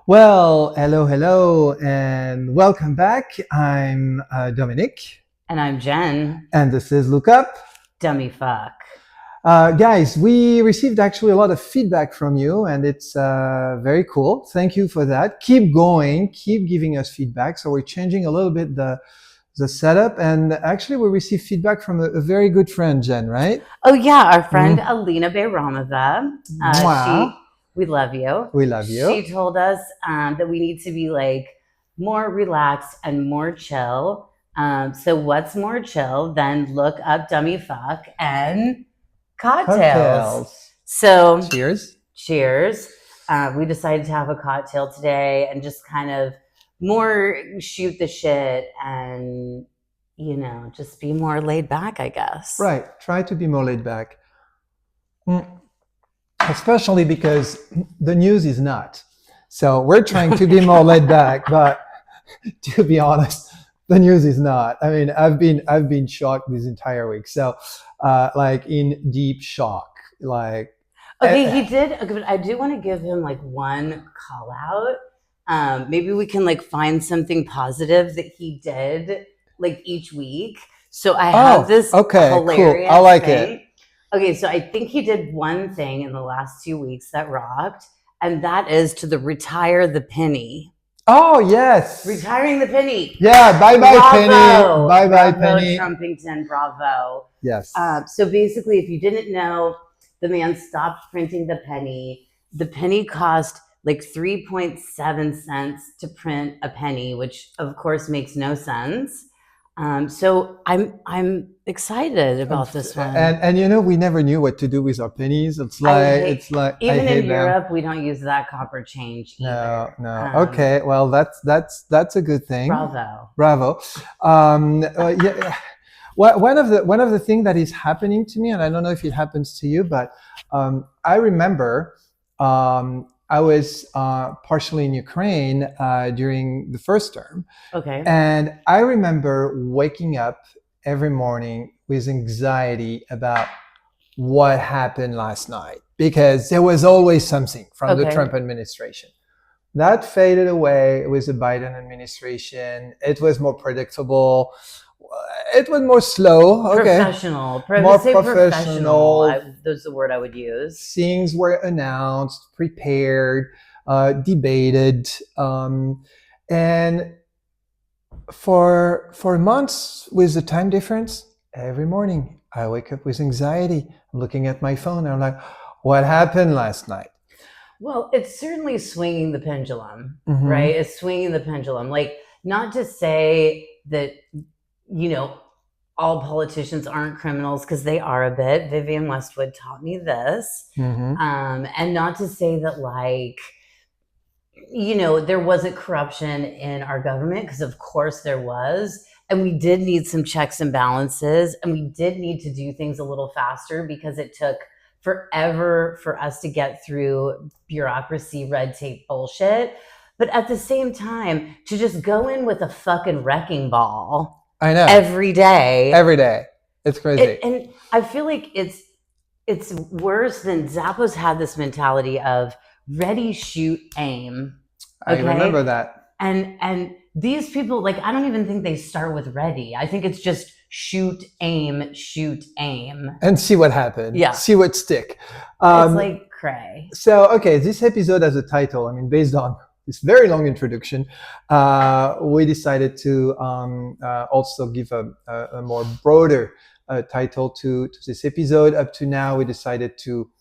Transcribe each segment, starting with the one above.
Well, hello, and welcome back. I'm Dominic, And I'm Jen. and this is Look Up. Dummy fuck. Guys, we received actually a lot of feedback from you, and it's very cool. Thank you for that. Keep going, keep giving us feedback. So we're changing a little bit the setup, and actually we received feedback from a very good friend, Jen, right? Oh yeah, our friend Alina Bayramova. Wow. We love you. We love you. She told us that we need to be like more relaxed and more chill. So what's more chill than look up dummy fuck and cocktails. So Cheers. Cheers. We decided to have a cocktail today and just kind of more shoot the shit and, just be more laid back, I guess. Right. Try to be more laid back. Especially because the news is not. So we're trying to be more laid back, but to be honest, the news is not. I mean, I've been shocked this entire week. So, like in deep shock. Like, okay, he did. But I do want to give him like one call out. Maybe we can like find something positive that he did like each week. So I have this hilarious cool. I like thing. it. Okay, so I think he did one thing in the last 2 weeks that rocked, and that is to retire the penny. Oh, yes. Retiring the penny. Yeah, bye-bye penny. Bye-bye Bravo, penny. Trumpington, bravo. Yes. So basically, if you didn't know, the man stopped printing the penny. The penny cost like 3.7 cents to print a penny, which of course makes no sense. So I'm excited about this one. And we never knew what to do with our pennies. It's like even in Europe we don't use that copper change either. No. Okay, well that's a good thing. Bravo. Yeah. One of the things that is happening to me, and I don't know if it happens to you, but I remember I was partially in Ukraine during the first term. Okay. And I remember waking up every morning with anxiety about what happened last night, because there was always something from the Trump administration. That faded away with the Biden administration. It was more predictable. It was more slow. Okay. Professional. More professional. That's the word I would use. Things were announced, prepared, debated, and for months with the time difference, every morning I wake up with anxiety. I'm looking at my phone and I'm like, what happened last night? Well, it's certainly swinging the pendulum, right? It's swinging the pendulum. Like, not to say that, all politicians aren't criminals, because they are a bit. Vivian Westwood taught me this. And not to say that, like, there wasn't corruption in our government, because of course there was. And we did need some checks and balances, and we did need to do things a little faster, because it took forever for us to get through bureaucracy, red tape bullshit. But at the same time, to just go in with a fucking wrecking ball. I know. Every day. It's crazy. And I feel like it's worse than Zappos had this mentality of ready, shoot, aim. Okay? I remember that. And these people, like, I don't even think they start with ready. I think it's just shoot, aim. And see what happened. Yeah. See what stick. It's like cray. So, okay, this episode has a title. I mean, based on this very long introduction, we decided to also give a more broader title to this episode. Up to now, we decided to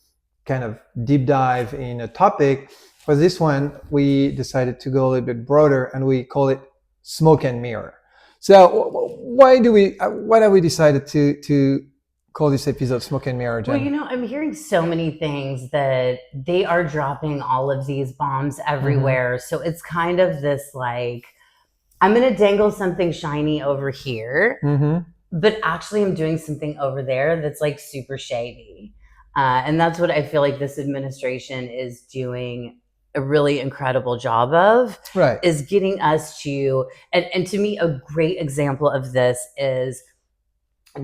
kind of deep dive in a topic. For this one, we decided to go a little bit broader, and we call it smoke and mirror. So why have we decided to call this episode Smoke and Mirror, Jen? Well, I'm hearing so many things that they are dropping all of these bombs everywhere. So it's kind of this, like, I'm going to dangle something shiny over here, but actually I'm doing something over there that's like super shady. And that's what I feel like this administration is doing a really incredible job of, right, is getting us to, and to me, a great example of this is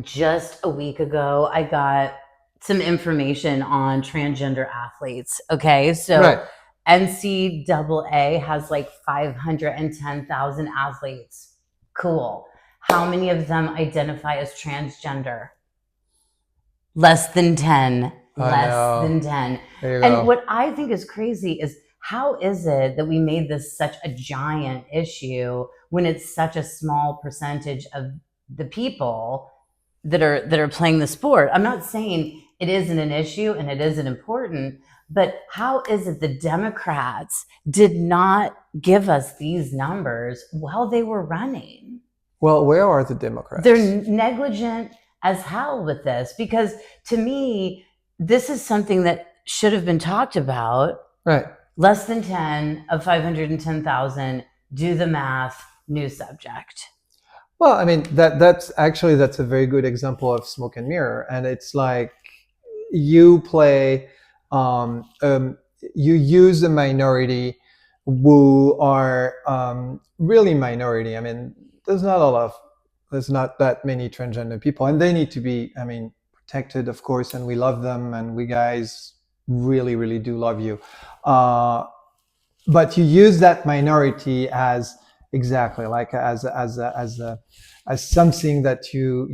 just a week ago, I got some information on transgender athletes. Okay. So, right. NCAA has like 510,000 athletes. Cool. How many of them identify as transgender? Less than 10. Less than 10. And what I think is crazy is, how is it that we made this such a giant issue when it's such a small percentage of the people that are playing the sport? I'm not saying it isn't an issue and it isn't important, but how is it the Democrats did not give us these numbers while they were running? Well, where are the Democrats? They're negligent as hell with this, because to me, this is something that should have been talked about. Right. Less than 10 of 510,000, do the math, new subject. Well, I mean, that's a very good example of smoke and mirror. And it's like you play, you use a minority who are really minority. I mean, there's not that many transgender people, and they need to be, I mean, protected, of course, and we love them, and we guys really, really do love you. But you use that minority as exactly like as something that you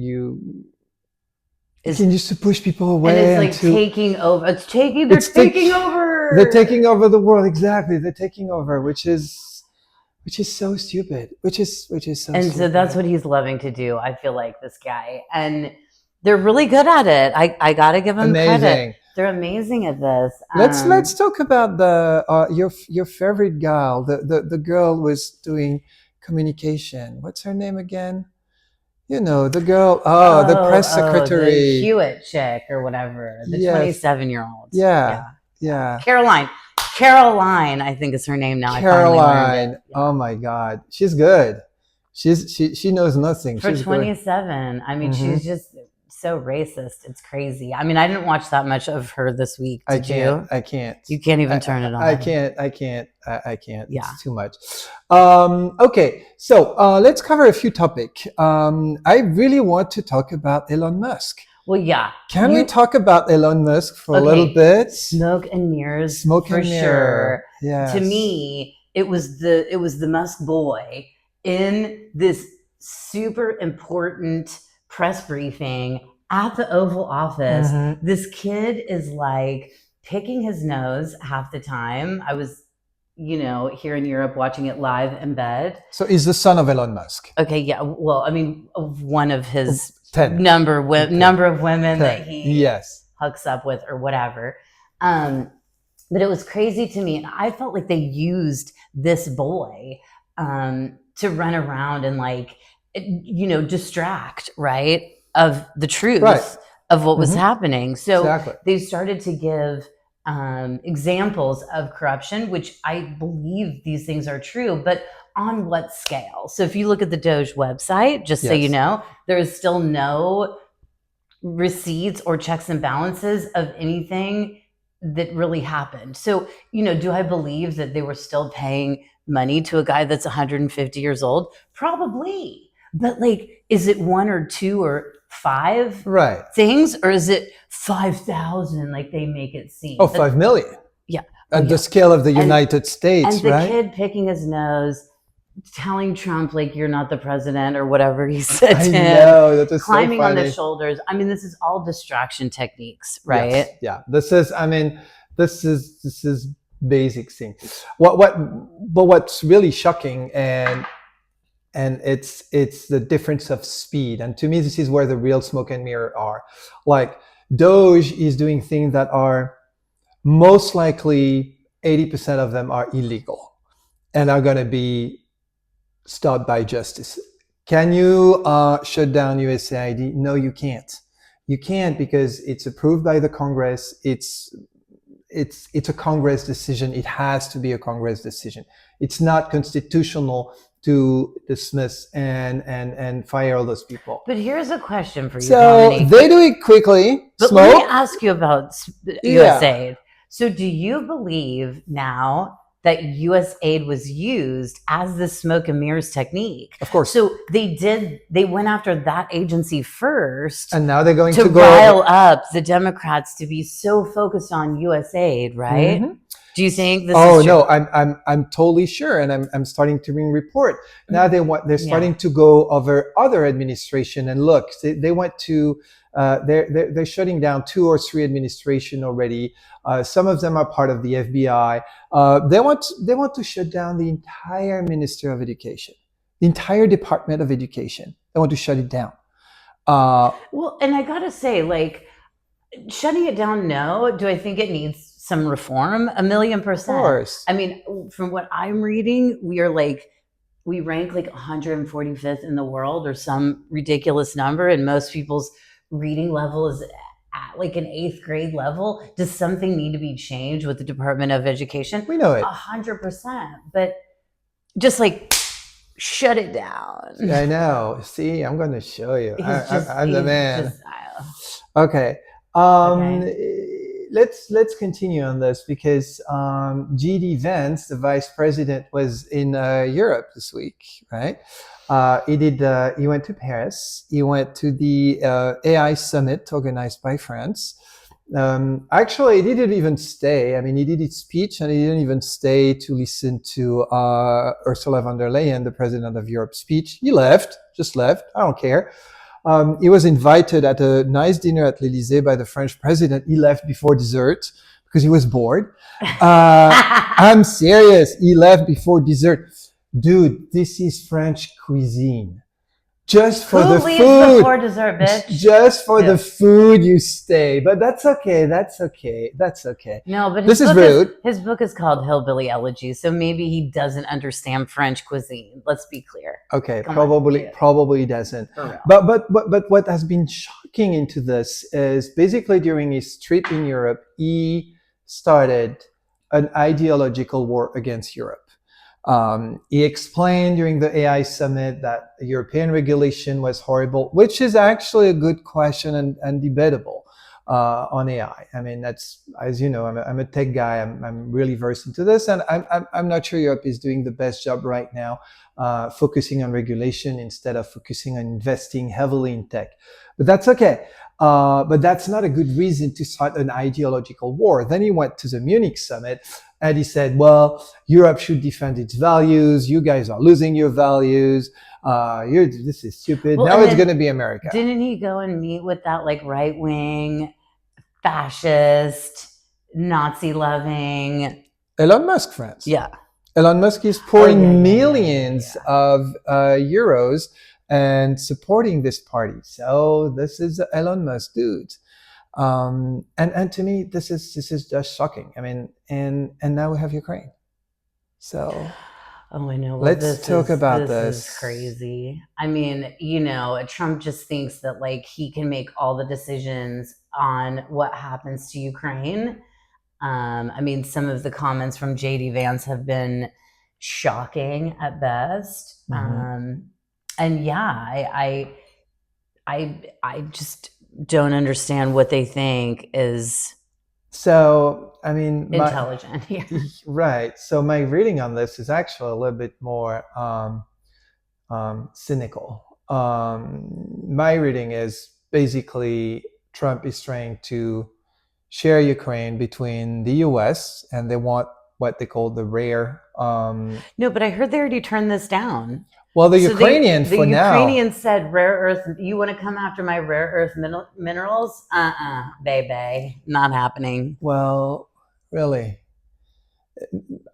can use to push people away. And it's like taking over. They're taking over. They're taking over the world. Exactly. They're taking over, which is so stupid. Which is so stupid. So that's what he's loving to do. I feel like this guy, and they're really good at it. I gotta give them credit. They're amazing at this. Let's talk about the your favorite gal. The girl was doing communication. What's her name again? You know, the girl. The press secretary. The Hewitt chick or whatever. The 27-year-old. Yeah. Caroline, I think is her name now. Caroline. Yeah. Oh my God, she's good. She knows nothing. For 27, I mean, she's just so racist. It's crazy. I mean, I didn't watch that much of her this week. I can't. You can't even turn it on. I can't. Yeah. It's too much. Okay, so let's cover a few topics. I really want to talk about Elon Musk. Well, yeah. Can we talk about Elon Musk for a little bit? Smoke and mirrors. Smoke and mirror. Sure. Yes. To me, it was the Musk boy in this super important press briefing at the Oval Office. Mm-hmm. This kid is like picking his nose half the time. I was, here in Europe watching it live in bed. So he's the son of Elon Musk. Okay, yeah. Well, I mean, one of his 10. number of women 10. That he hooks up with or whatever. But it was crazy to me. And I felt like they used this boy to run around and distract, right, of the truth of what was happening. So they started to give examples of corruption, which I believe these things are true, but on what scale? So if you look at the Doge website, just so you know, there is still no receipts or checks and balances of anything that really happened. So, do I believe that they were still paying money to a guy that's 150 years old? Probably. But is it 1 or 2 or 5 things, or is it 5,000 like they make it seem? 5 million. Yeah. At the scale of the United States, and the kid picking his nose, telling Trump you're not the president or whatever he said to him. Know, that is climbing so on the shoulders. I mean, this is all distraction techniques, right? Yes. Yeah. This is basic thing. What's really shocking and it's the difference of speed. And to me, this is where the real smoke and mirror are. Doge is doing things that are most likely 80% of them are illegal and are going to be stopped by justice. Can you shut down USAID? No, you can't. You can't because it's approved by the Congress. It's a Congress decision. It has to be a Congress decision. It's not constitutional to dismiss and fire all those people. But here's a question for you, So Dominique. they do it quickly. But let me ask you about USAID. So do you believe now that USAID was used as the smoke and mirrors technique? Of course. So they went after that agency first. And now they're going to rile up the Democrats to be so focused on USAID, right? Mm-hmm. Do you think this Oh is true? no, I'm totally sure, and I'm starting to bring report now. They're starting Yeah. to go over other administration, and look, they went to they're shutting down 2 or 3 administration already. Some of them are part of the FBI. They want to shut down the entire Minister of Education, the entire Department of Education. They want to shut it down. Well, and I gotta say, like, shutting it down, no. Do I think it needs some reform? 1,000,000%. Of course. I mean, from what I'm reading, we rank like 145th in the world or some ridiculous number, and most people's reading level is at like an 8th grade level. Does something need to be changed with the Department of Education? We know it. 100%. But just like shut it down. I know. See, I'm going to show you. I'm the man. Okay. Let's continue on this because J.D. Vance, the Vice President, was in Europe this week, right? He went to Paris. He went to the AI summit organized by France. Actually, he didn't even stay. I mean, he did his speech and he didn't even stay to listen to Ursula von der Leyen, the President of Europe, speech. He just left. I don't care. He was invited at a nice dinner at l'Élysée by the French president. He left before dessert because he was bored. I'm serious. He left before dessert. Dude, this is French cuisine. Just for the food. Who leaves before dessert, bitch? Just for the food you stay. But that's okay. That's okay. No, but this is rude. His book is called Hillbilly Elegy, so maybe he doesn't understand French cuisine. Let's be clear. Okay, probably he doesn't. But what has been shocking into this is basically during his trip in Europe, he started an ideological war against Europe. He explained during the AI summit that European regulation was horrible, which is actually a good question and debatable on AI. I mean, that's, as you know, I'm a tech guy. I'm really versed into this, and I'm not sure Europe is doing the best job right now, focusing on regulation instead of focusing on investing heavily in tech. But that's okay. But that's not a good reason to start an ideological war. Then he went to the Munich summit and he said, well, Europe should defend its values. You guys are losing your values. This is stupid. Well, now it's going to be America. Didn't he go and meet with that like right-wing, fascist, Nazi-loving Elon Musk friends? Yeah. Elon Musk is pouring millions of euros and supporting this party. So this is Elon Musk dude. And to me, this is just shocking. I mean, and now we have Ukraine. So oh, I know. Well, let's talk about this. This is crazy. I mean, you know, Trump just thinks that like he can make all the decisions on what happens to Ukraine. I mean, some of the comments from J.D. Vance have been shocking at best. Mm-hmm. And yeah, I just don't understand what they think is so. I mean, intelligent. Yeah. Right. So my reading on this is actually a little bit more cynical. My reading is basically Trump is trying to share Ukraine between the U.S. and they want what they call the rare. No, but I heard they already turned this down. Well, the Ukrainians the Ukrainians said rare earth. You want to come after my rare earth minerals? Baby, not happening. Well, really,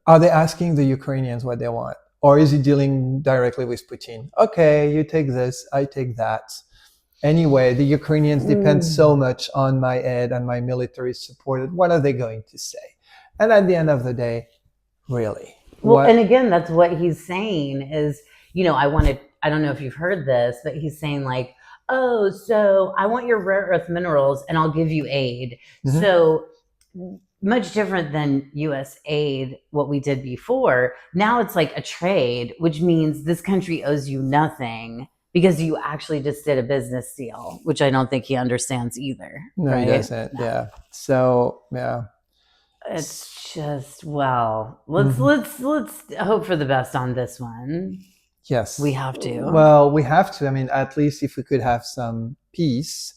are they asking the Ukrainians what they want, or is he dealing directly with Putin? Okay, you take this, I take that. Anyway, the Ukrainians depend so much on my aid and my military support. What are they going to say? And at the end of the day, really. Well, and again, that's what he's saying is, you know, I don't know if you've heard this, but he's saying like, oh, so I want your rare earth minerals and I'll give you aid. Mm-hmm. So much different than USAID, what we did before. Now it's like a trade, which means this country owes you nothing because you actually just did a business deal, which I don't think he understands either. No, right? He doesn't. No. Yeah. So, yeah. It's just, well, let's hope for the best on this one. Yes. We have to. Well, we have to. I mean, at least if we could have some peace,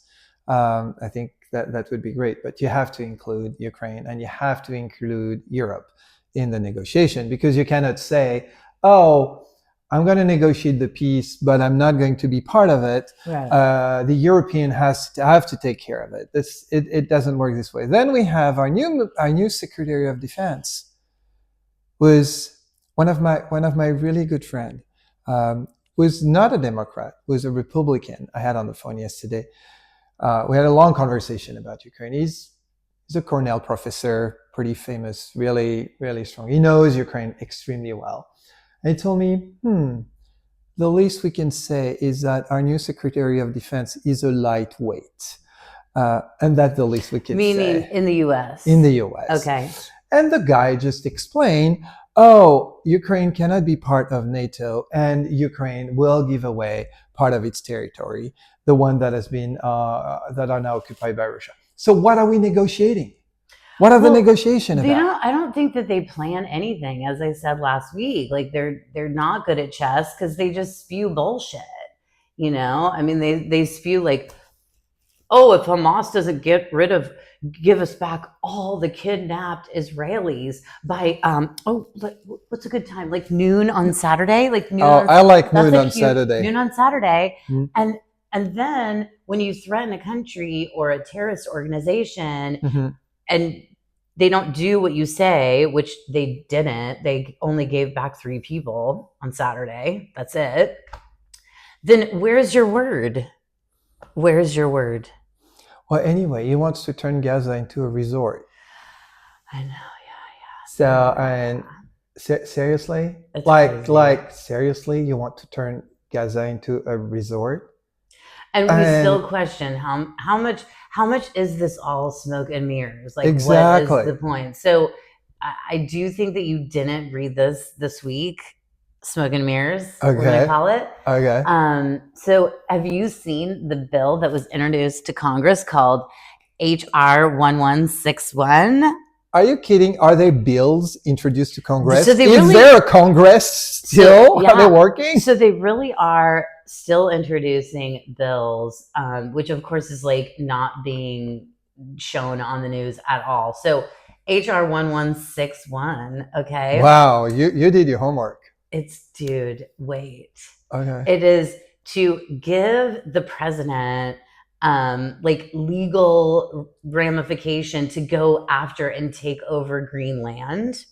I think that would be great. But you have to include Ukraine and you have to include Europe in the negotiation, because you cannot say, oh, I'm going to negotiate the peace, but I'm not going to be part of it. Right. The European have to take care of it. It doesn't work this way. Then we have our new Secretary of Defense, was one of my really good friend, was not a Democrat, was a Republican. I had on the phone yesterday. We had a long conversation about Ukraine. He's a Cornell professor, pretty famous, really, really strong. He knows Ukraine extremely well. And he told me, the least we can say is that our new Secretary of Defense is a lightweight. And that's the least we can say. Meaning in the U.S.? In the U.S. Okay. And the guy just explained, oh, Ukraine cannot be part of NATO, and Ukraine will give away part of its territory, the one that has been that are now occupied by Russia. So what are we negotiating? What are the negotiations about? I don't think that they plan anything. As I said last week, like they're not good at chess because they just spew bullshit. You know, I mean, they spew like, oh, if Hamas doesn't give us back all the kidnapped Israelis by what's a good time? Like noon on Saturday? Like noon. I like noon on Saturday. Noon on Saturday. Mm-hmm. And then when you threaten a country or a terrorist organization, mm-hmm. and they don't do what you say, which they didn't, they only gave back 3 people on Saturday. That's it. Then where's your word? Where's your word? Well, anyway, he wants to turn Gaza into a resort. I know, yeah. So, and seriously, seriously, you want to turn Gaza into a resort? And we still question how much is this all smoke and mirrors? Like, exactly. What is the point? So, I do think that you didn't read this week. Smoke and mirrors, okay. We're gonna call it. Okay. So have you seen the bill that was introduced to Congress called HR 1161? Are you kidding? Are there bills introduced to Congress? So is there a Congress still? Are they working? So they really are still introducing bills, which of course is like not being shown on the news at all. So HR 1161, okay. Wow, you did your homework. Dude, wait. Okay. It is to give the president like legal ramification to go after and take over Greenland.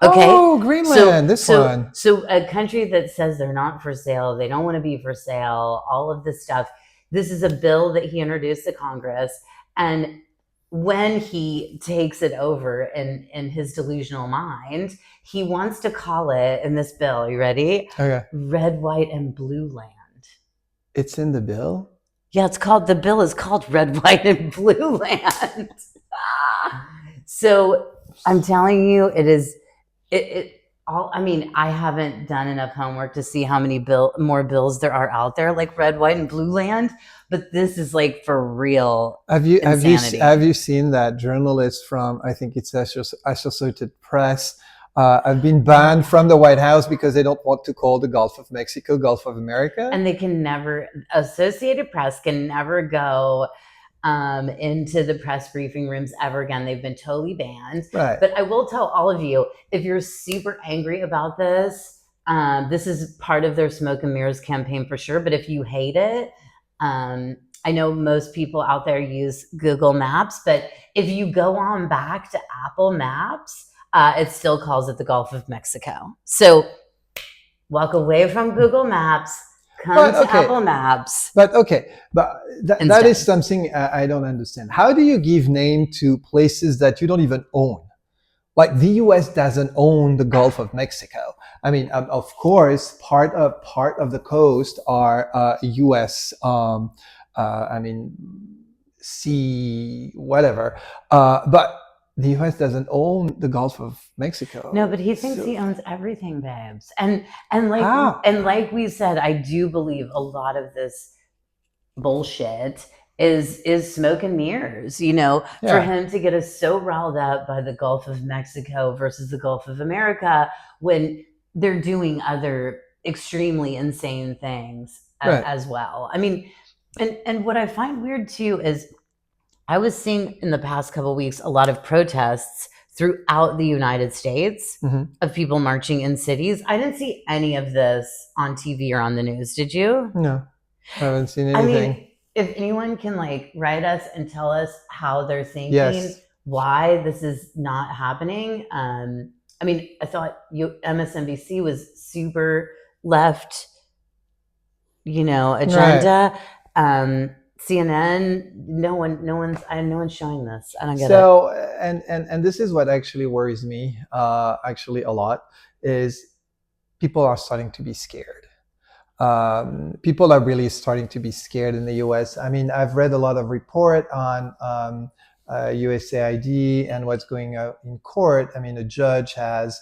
Okay. Oh, Greenland, this one. So a country that says they're not for sale, they don't want to be for sale, all of this stuff. This is a bill that he introduced to Congress, and when he takes it over in his delusional mind, he wants to call it, in this bill, you ready? Okay. Red, white, and blue land. It's in the bill? Yeah, the bill is called Red, White, and Blue Land. So I'm telling you, I mean, I haven't done enough homework to see how many more bills there are out there, like Red, White, and Blue Land. But this is like for real. Have you seen that journalists from, I think it's Associated Press, have been banned from the White House because they don't want to call the Gulf of Mexico Gulf of America? And they can never, Associated Press can never go into the press briefing rooms ever again. They've been totally banned. Right. But I will tell all of you, if you're super angry about this, this is part of their smoke and mirrors campaign for sure. But if you hate it, I know most people out there use Google Maps, but if you go on back to Apple Maps, it still calls it the Gulf of Mexico. So walk away from Google Maps, come to Apple Maps. But that is something I don't understand. How do you give name to places that you don't even own? Like the U.S. doesn't own the Gulf of Mexico. I mean, of course, part of the coast are U.S. Sea, whatever. But the U.S. doesn't own the Gulf of Mexico. No, but he thinks he owns everything, babes. And like we said, I do believe a lot of this bullshit is smoke and mirrors, you know, for him to get us so riled up by the Gulf of Mexico versus the Gulf of America when they're doing other extremely insane things as well. I mean, and what I find weird too is I was seeing in the past couple of weeks a lot of protests throughout the United States of people marching in cities. I didn't see any of this on TV or on the news. Did you? No, I haven't seen anything. I mean, if anyone can like write us and tell us how they're thinking, Yes. why this is not happening. I mean, I thought MSNBC was super left, agenda. Right. CNN, no one's showing this. I don't get it. So, and this is what actually worries me, actually a lot, is people are starting to be scared. People are really starting to be scared in the U.S. I mean, I've read a lot of report on USAID and what's going on in court. I mean, a judge has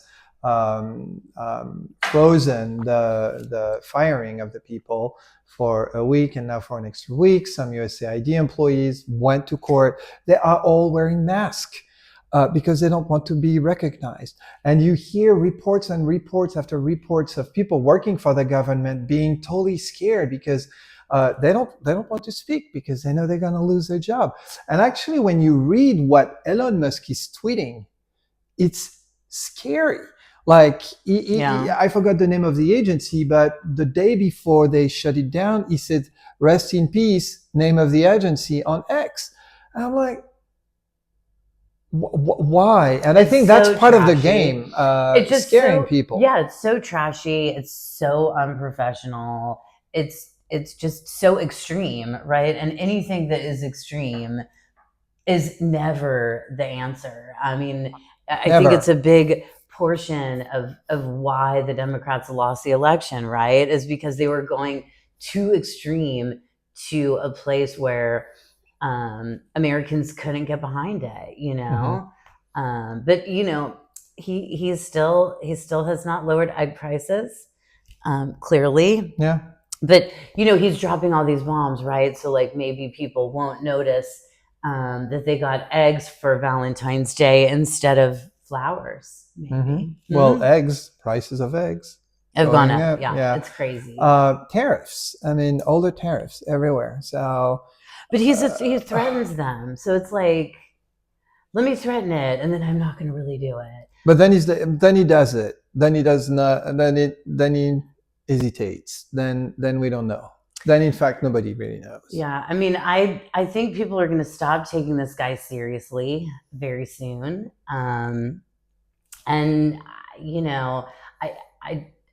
frozen the firing of the people for a week and now for an extra week. Some USAID employees went to court. They are all wearing masks because they don't want to be recognized. And you hear reports and reports after reports of people working for the government being totally scared because they don't want to speak because they know they're going to lose their job. And actually, when you read what Elon Musk is tweeting, it's scary. Like, I forgot the name of the agency, but the day before they shut it down, he said, "Rest in peace," name of the agency on X. And I'm like, why? And I think that's part of the game, it's just scaring people. Yeah, it's so trashy. It's so unprofessional. It's just so extreme, right? And anything that is extreme is never the answer. I mean, I think it's a big portion of why the Democrats lost the election, right? Is because they were going too extreme to a place where Americans couldn't get behind it, but he still has not lowered egg prices, clearly. Yeah. But he's dropping all these bombs, right? So like maybe people won't notice that they got eggs for Valentine's Day instead of flowers. Maybe. Well, prices of eggs have gone up. Yeah, it's crazy. Tariffs. I mean, all the tariffs everywhere. So. But he threatens them, so it's like, let me threaten it, and then I'm not going to really do it. But then he does it. Then he does not. And then he hesitates. Then we don't know. Then in fact nobody really knows. Yeah, I mean, I think people are going to stop taking this guy seriously very soon. And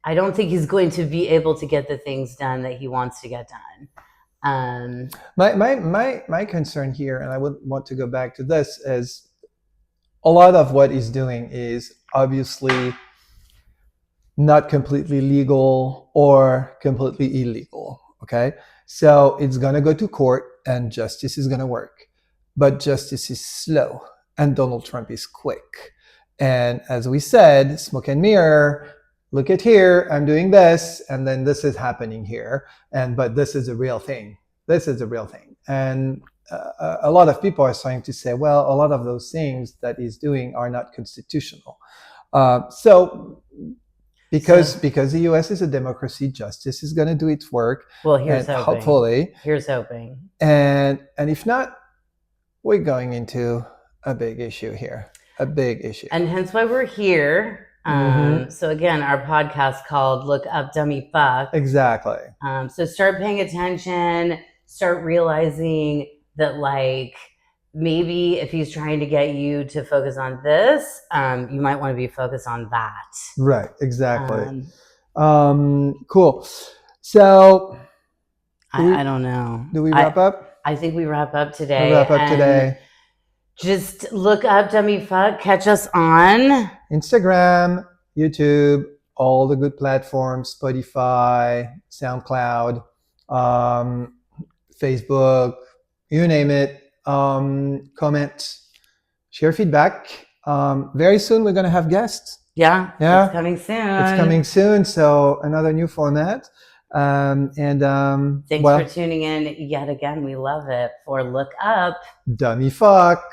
I don't think he's going to be able to get the things done that he wants to get done. My concern here, and I would want to go back to this, is a lot of what he's doing is obviously not completely legal or completely illegal. Okay, so it's gonna go to court and justice is gonna work, but justice is slow and Donald Trump is quick. And as we said, smoke and mirror. Look at here, I'm doing this, and then this is happening here. But this is a real thing. This is a real thing. And a lot of people are starting to say, well, a lot of those things that he's doing are not constitutional. Because the U.S. is a democracy, justice is going to do its work. Well, here's hoping. Hopefully. Here's hoping. And if not, we're going into a big issue here. A big issue. And hence why we're here. So again, our podcast called Look Up, Dummy Fuck. Exactly. So start paying attention, start realizing that like maybe if he's trying to get you to focus on this, you might want to be focused on that. Right, exactly. Cool. So I don't know. Do we wrap up? I think we wrap up today. We'll wrap up today. Just look up Dummy Fuck. Catch us on Instagram, YouTube, all the good platforms, Spotify, SoundCloud, Facebook, you name it. Comment, share feedback. Very soon we're going to have guests. Yeah. It's coming soon. It's coming soon. So another new format. Thanks for tuning in yet again. We love it. For Look Up, Dummy Fuck.